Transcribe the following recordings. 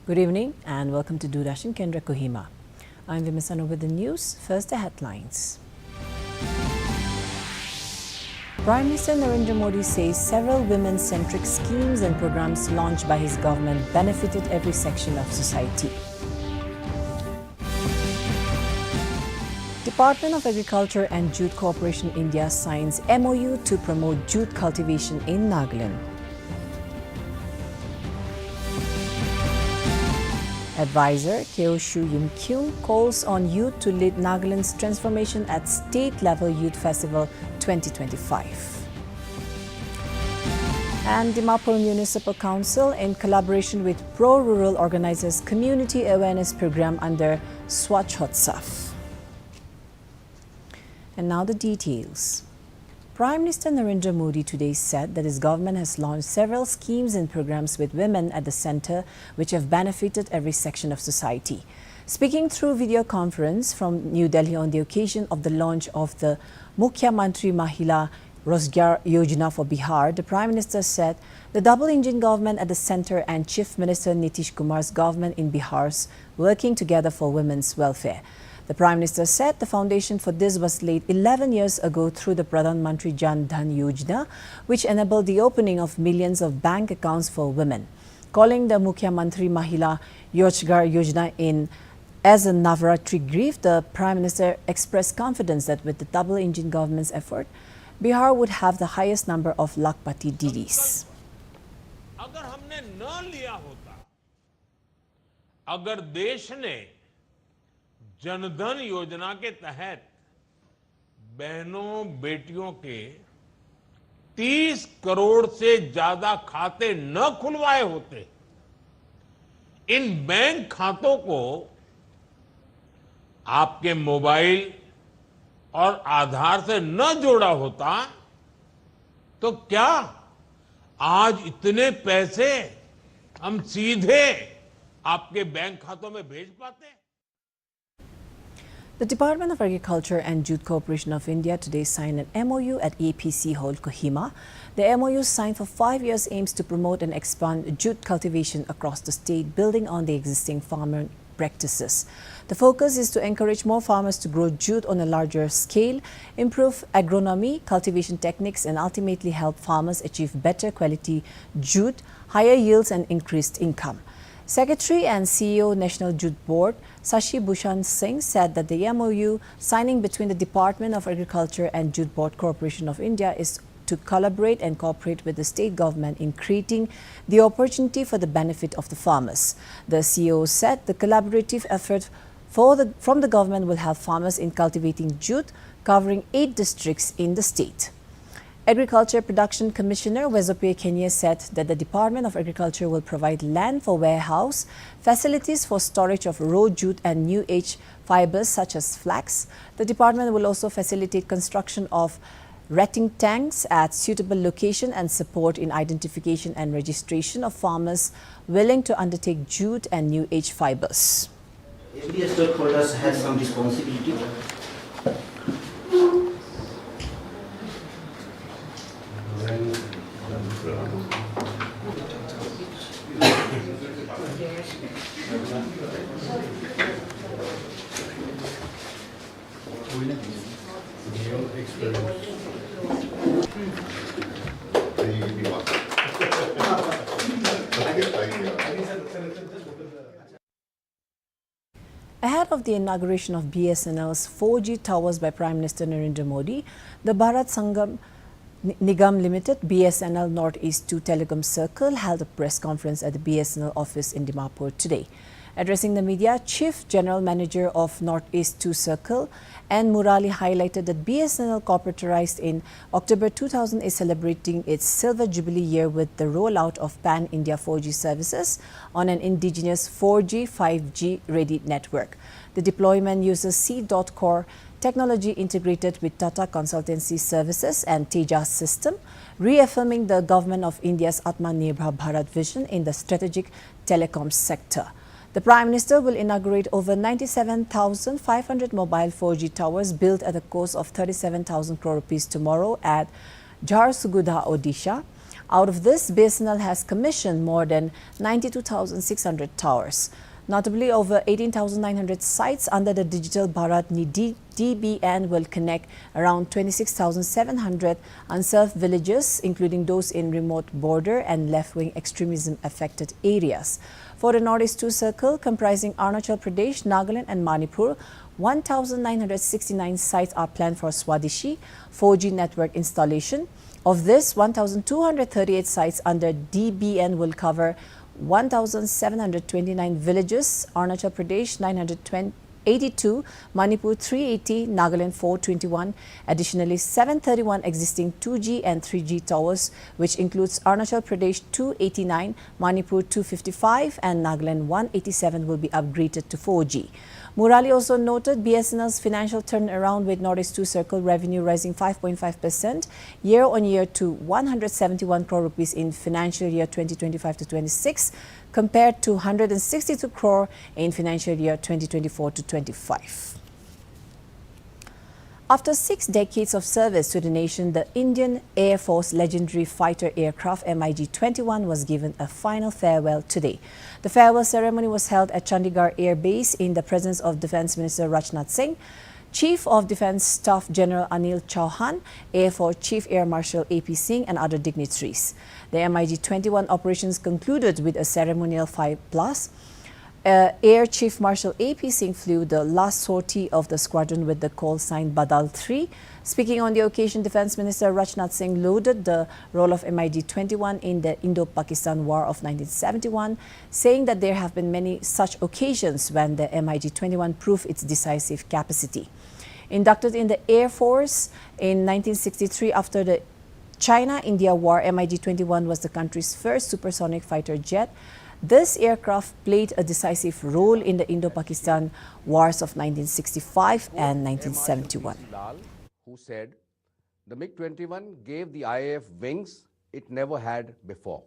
Good evening and welcome to Doordarshan Kendra Kohima. I'm Vimasano with the news. First, the headlines. Prime Minister Narendra Modi says several women-centric schemes and programs launched by his government benefited every section of society. Department of Agriculture and Jute Corporation India signs MOU to promote jute cultivation in Nagaland. Advisor Keo Shu Yim Kyung calls on youth to lead Nagaland's transformation at State-Level Youth Festival 2025. And Dimapur Municipal Council, in collaboration with Pro-Rural, organizes community awareness program under Swachhotsav. And now the details. Prime Minister Narendra Modi today said that his government has launched several schemes and programs with women at the centre which have benefited every section of society. Speaking through video conference from New Delhi on the occasion of the launch of the Mukhyamantri Mahila Rozgar Yojana for Bihar, the Prime Minister said the double-engine government at the centre and Chief Minister Nitish Kumar's government in Bihar's working together for women's welfare. The Prime Minister said the foundation for this was laid 11 years ago through the Pradhan Mantri Jan Dhan Yojana, which enabled the opening of millions of bank accounts for women. Calling the Mukhyamantri Mahila Rozgar Yojana as a Navaratri grief, the Prime Minister expressed confidence that with the double-engine government's effort, Bihar would have the highest number of Lakpati Didis. अगर हमने न लिया होता, अगर देश ने जनधन योजना के तहत बहनों बेटियों के 30 करोड़ से ज्यादा खाते न खुलवाए होते, इन बैंक खातों को आपके मोबाइल और आधार से न जोड़ा होता, तो क्या आज इतने पैसे हम सीधे आपके बैंक खातों में भेज पाते? The Department of Agriculture and Jute Corporation of India today signed an MOU at APC Hall, Kohima. The MOU signed for 5 years aims to promote and expand jute cultivation across the state, building on the existing farmer practices. The focus is to encourage more farmers to grow jute on a larger scale, improve agronomy, cultivation techniques, and ultimately help farmers achieve better quality jute, higher yields, and increased income. Secretary and CEO National Jute Board Sashi Bhushan Singh said that the MOU signing between the Department of Agriculture and Jute Board Corporation of India is to collaborate and cooperate with the state government in creating the opportunity for the benefit of the farmers. The CEO said the collaborative effort from the government will help farmers in cultivating jute, covering 8 districts in the state. Agriculture Production Commissioner Wezope Kenya said that the Department of Agriculture will provide land for warehouse, facilities for storage of raw jute and new age fibers such as flax. The department will also facilitate construction of retting tanks at suitable location and support in identification and registration of farmers willing to undertake jute and new age fibers. Every stakeholder has some responsibility. Ahead of the inauguration of BSNL's 4G towers by Prime Minister Narendra Modi, the Bharat Sangam Nigam Limited BSNL Northeast 2 Telecom Circle held a press conference at the BSNL office in Dimapur today. Addressing the media, Chief General Manager of Northeast 2 Circle N. Murali highlighted that BSNL corporatized in October 2000 is celebrating its silver jubilee year with the rollout of Pan-India 4G services on an indigenous 4G, 5G ready network. The deployment uses C.Core technology integrated with Tata Consultancy Services and Tejas system, reaffirming the Government of India's Atmanirbhar Bharat vision in the strategic telecom sector. The Prime Minister will inaugurate over 97,500 mobile 4G towers built at a cost of 37,000 crore rupees tomorrow at Jharsuguda, Odisha. Out of this, BSNL has commissioned more than 92,600 towers. Notably, over 18,900 sites under the Digital Bharat DBN will connect around 26,700 unserved villages, including those in remote border and left-wing extremism affected areas. For the Northeast 2 Circle, comprising Arunachal Pradesh, Nagaland and Manipur, 1,969 sites are planned for Swadeshi 4G network installation. Of this, 1,238 sites under DBN will cover 1,729 villages, Arunachal Pradesh 982, Manipur 380, Nagaland 421. Additionally, 731 existing 2G and 3G towers, which includes Arunachal Pradesh 289, Manipur 255 and Nagaland 187 will be upgraded to 4G. Murali also noted BSNL's financial turnaround with Northeast 2 Circle revenue rising 5.5% year-on-year to 171 crore rupees in financial year 2025-26 compared to 162 crore in financial year 2024-25. After 6 decades of service to the nation, the Indian Air Force legendary fighter aircraft MiG-21 was given a final farewell today. The farewell ceremony was held at Chandigarh Air Base in the presence of Defence Minister Rajnath Singh, Chief of Defence Staff General Anil Chauhan, Air Force Chief Air Marshal AP Singh and other dignitaries. The MiG-21 operations concluded with a ceremonial 5+. Air Chief Marshal AP Singh flew the last sortie of the squadron with the call sign Badal 3. Speaking on the occasion, Defence Minister Rajnath Singh lauded the role of MiG-21 in the Indo-Pakistan War of 1971, saying that there have been many such occasions when the MiG-21 proved its decisive capacity. Inducted in the Air Force in 1963 after the China-India War, MiG-21 was the country's first supersonic fighter jet. This aircraft played a decisive role in the Indo-Pakistan wars of 1965 and 1971. Who said, the MiG-21 gave the IAF wings it never had before,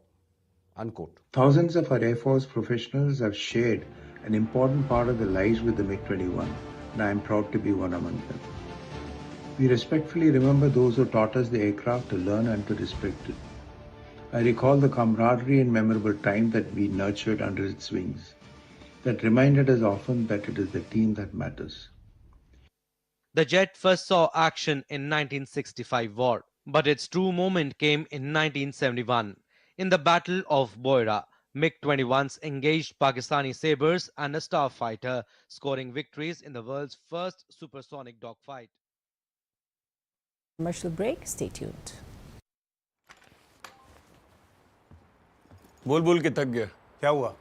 unquote. Thousands of our Air Force professionals have shared an important part of their lives with the MiG-21, and I am proud to be one among them. We respectfully remember those who taught us the aircraft to learn and to respect it. I recall the camaraderie and memorable time that we nurtured under its wings, that reminded us often that it is the team that matters. The jet first saw action in 1965 war, but its true moment came in 1971. In the Battle of Boira, MiG-21s engaged Pakistani Sabres and a starfighter, scoring victories in the world's first supersonic dogfight. Commercial break, stay tuned. बोल बोल के थक गया। क्या हुआ?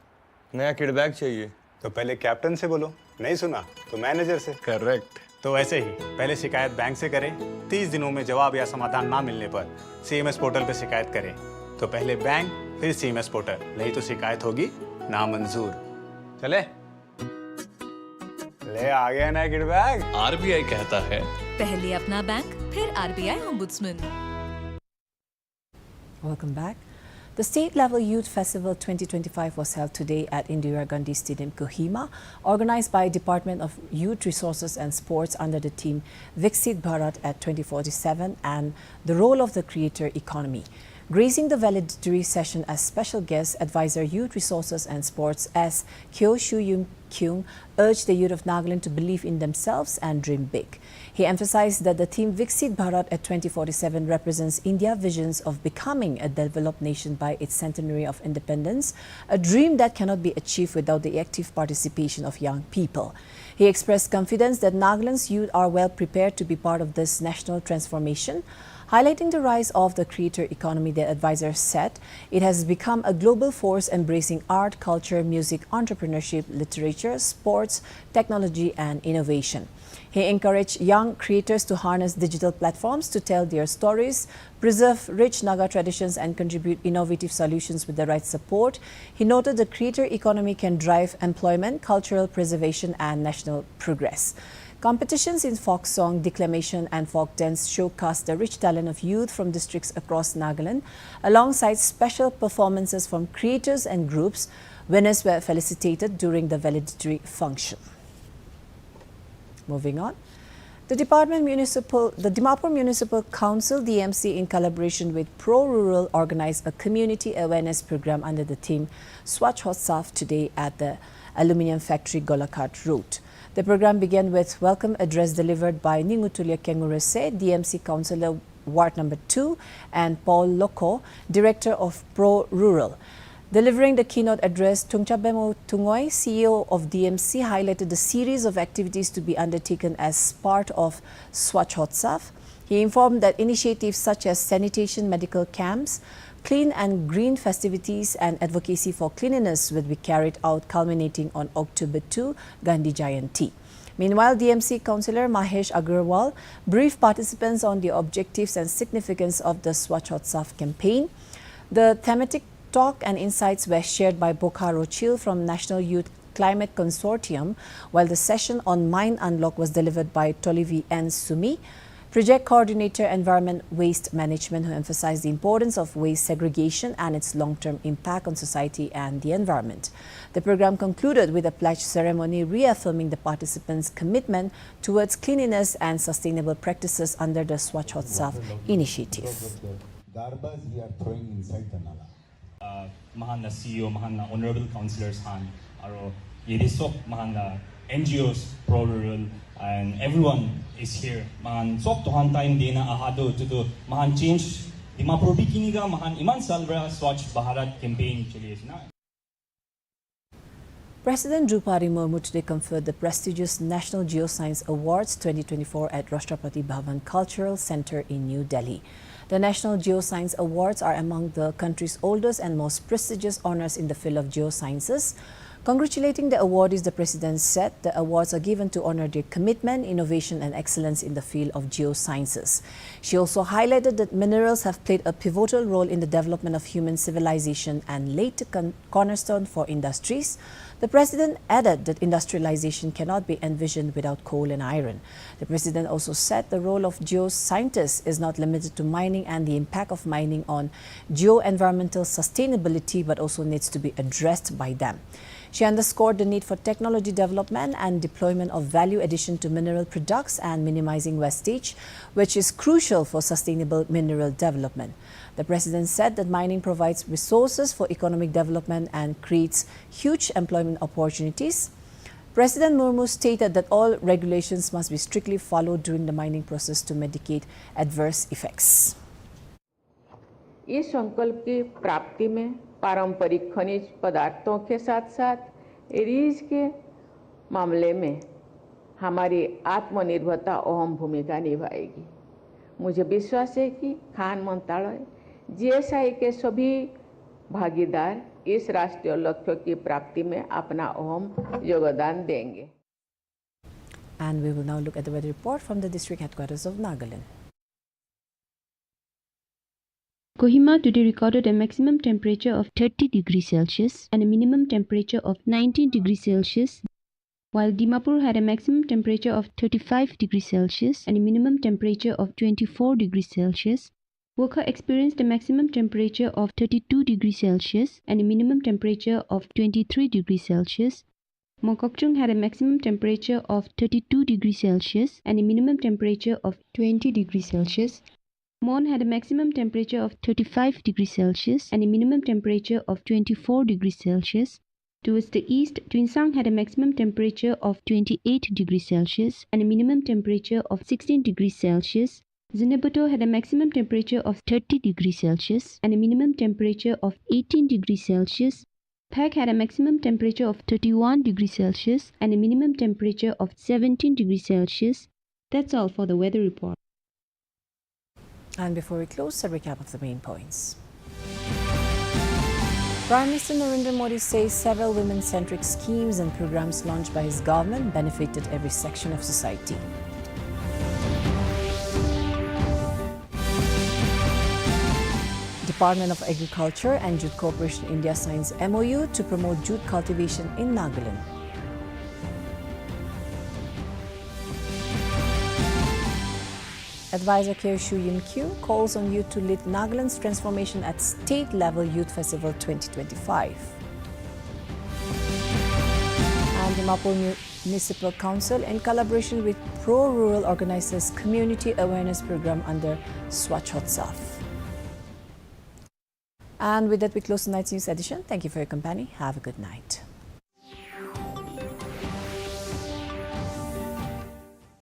नया kid bag चाहिए। तो पहले कैप्टन से बोलो, नहीं सुना तो मैनेजर से। करेक्ट। तो ऐसे ही पहले शिकायत बैंक से करें, 30 दिनों में जवाब या समाधान ना मिलने पर CMS पोर्टल पर शिकायत करें। तो पहले बैंक, फिर CMS पोर्टल, नहीं तो शिकायत होगी नामंजूर। चले? ले आ गया नया किड बैग। RBI कहता है पहले अपना बैंक, फिर RBI Ombudsman। Welcome back. The state-level Youth Festival 2025 was held today at Indira Gandhi Stadium, Kohima, organized by Department of Youth Resources and Sports under the theme Viksit Bharat at 2047 and the role of the creator economy. Gracing the valedictory session as special guest, advisor Youth Resources and Sports S. Kyo Shu-yung Kyung urged the youth of Nagaland to believe in themselves and dream big. He emphasized that the theme Viksit Bharat at 2047 represents India's visions of becoming a developed nation by its centenary of independence, a dream that cannot be achieved without the active participation of young people. He expressed confidence that Nagaland's youth are well prepared to be part of this national transformation. Highlighting the rise of the creator economy, the advisor said it has become a global force embracing art, culture, music, entrepreneurship, literature, sports, technology, and innovation. He encouraged young creators to harness digital platforms to tell their stories, preserve rich Naga traditions, and contribute innovative solutions with the right support. He noted the creator economy can drive employment, cultural preservation, and national progress. Competitions in folk song, declamation and folk dance showcase the rich talent of youth from districts across Nagaland, alongside special performances from creators and groups. Winners were felicitated during the valedictory function. Moving on. The Dimapur Municipal Council DMC in collaboration with Pro Rural organized a community awareness program under the theme Swachh Hot Saf today at the aluminium factory Golakhat Route. The program began with welcome address delivered by Ningutulia Kengurese, DMC Councillor Ward number 2, and Paul Loco, Director of Pro Rural. Delivering the keynote address, Tungchabemo Tungoy, CEO of DMC, highlighted the series of activities to be undertaken as part of Swachh Hot Saf. He informed that initiatives such as sanitation medical camps, clean and green festivities and advocacy for cleanliness will be carried out culminating on October 2, Gandhi Jayanti. Meanwhile, DMC Councillor Mahesh Agarwal briefed participants on the objectives and significance of the Swachh Hot Saf campaign. The thematic talk and insights were shared by Bokaro Chil from National Youth Climate Consortium, while the session on Mine Unlock was delivered by Tolivi N. Sumi, Project Coordinator Environment Waste Management, who emphasized the importance of waste segregation and its long-term impact on society and the environment. The program concluded with a pledge ceremony reaffirming the participants' commitment towards cleanliness and sustainable practices under the Swachh Hot Saf initiative. Garbage we are throwing inside the nala. Mahana CEO, Mahana Honorable Councillors Han, Aro Yedisok, Mahana NGOs, Pro Rural, and everyone is here. Mahan sok to han time dina ahado to do Mahan change Dimapur bikiniga Mahan Iman Salbra Swachh Bharat campaign chaliye na. President Drupadi Murmu today conferred the prestigious National Geoscience Awards 2024 at Rashtrapati Bhavan Cultural Centre in New Delhi. The National Geoscience Awards are among the country's oldest and most prestigious honors in the field of geosciences. Congratulating the awardees, the President said the awards are given to honor their commitment, innovation and excellence in the field of geosciences. She also highlighted that minerals have played a pivotal role in the development of human civilization and laid the cornerstone for industries. The President added that industrialization cannot be envisioned without coal and iron. The President also said the role of geoscientists is not limited to mining and the impact of mining on geo-environmental sustainability, but also needs to be addressed by them. She underscored the need for technology development and deployment of value addition to mineral products and minimizing wastage, which is crucial for sustainable mineral development. The President said that mining provides resources for economic development and creates huge employment opportunities. President Murmu stated that all regulations must be strictly followed during the mining process to mitigate adverse effects. इस संकल्प की प्राप्ति में पारंपरिक खनिज पदार्थों के साथ साथ रीज के मामले में हमारी आत्मनिर्भरता अहम भूमिका निभाएगी। मुझे विश्वास है कि खान मंत्रालय जीएसआई के सभी भागीदार इस राष्ट्रीय लक्ष्य की प्राप्ति में अपना अहम योगदान देंगे। And we will now look at the weather report from the district headquarters of Nagaland. Kohima today recorded a maximum temperature of 30 degrees Celsius and a minimum temperature of 19 degrees Celsius, while Dimapur had a maximum temperature of 35 degrees Celsius and a minimum temperature of 24 degrees Celsius. Wokha experienced a maximum temperature of 32 degrees Celsius and a minimum temperature of 23 degrees Celsius. Mokokchung had a maximum temperature of 32 degrees Celsius and a minimum temperature of 20 degrees Celsius. Mon had a maximum temperature of 35 degrees Celsius and a minimum temperature of 24 degrees Celsius. Towards the east, Twinsang had a maximum temperature of 28 degrees Celsius and a minimum temperature of 16 degrees Celsius. Zinabuto had a maximum temperature of 30 degrees Celsius and a minimum temperature of 18 degrees Celsius. Phek had a maximum temperature of 31 degrees Celsius and a minimum temperature of 17 degrees Celsius. That's all for the weather report. And before we close, a recap of the main points. Prime Minister Narendra Modi says several women-centric schemes and programs launched by his government benefited every section of society. Department of Agriculture and Jute Corporation India signs MOU to promote jute cultivation in Nagaland. Advisor Keo Shu Yin Kyu calls on youth to lead Nagaland's transformation at State Level Youth Festival 2025. and Dimapur Municipal Council in collaboration with pro-rural organizers community awareness program under Swachhotsav. And with that, we close tonight's news edition. Thank you for your company. Have a good night.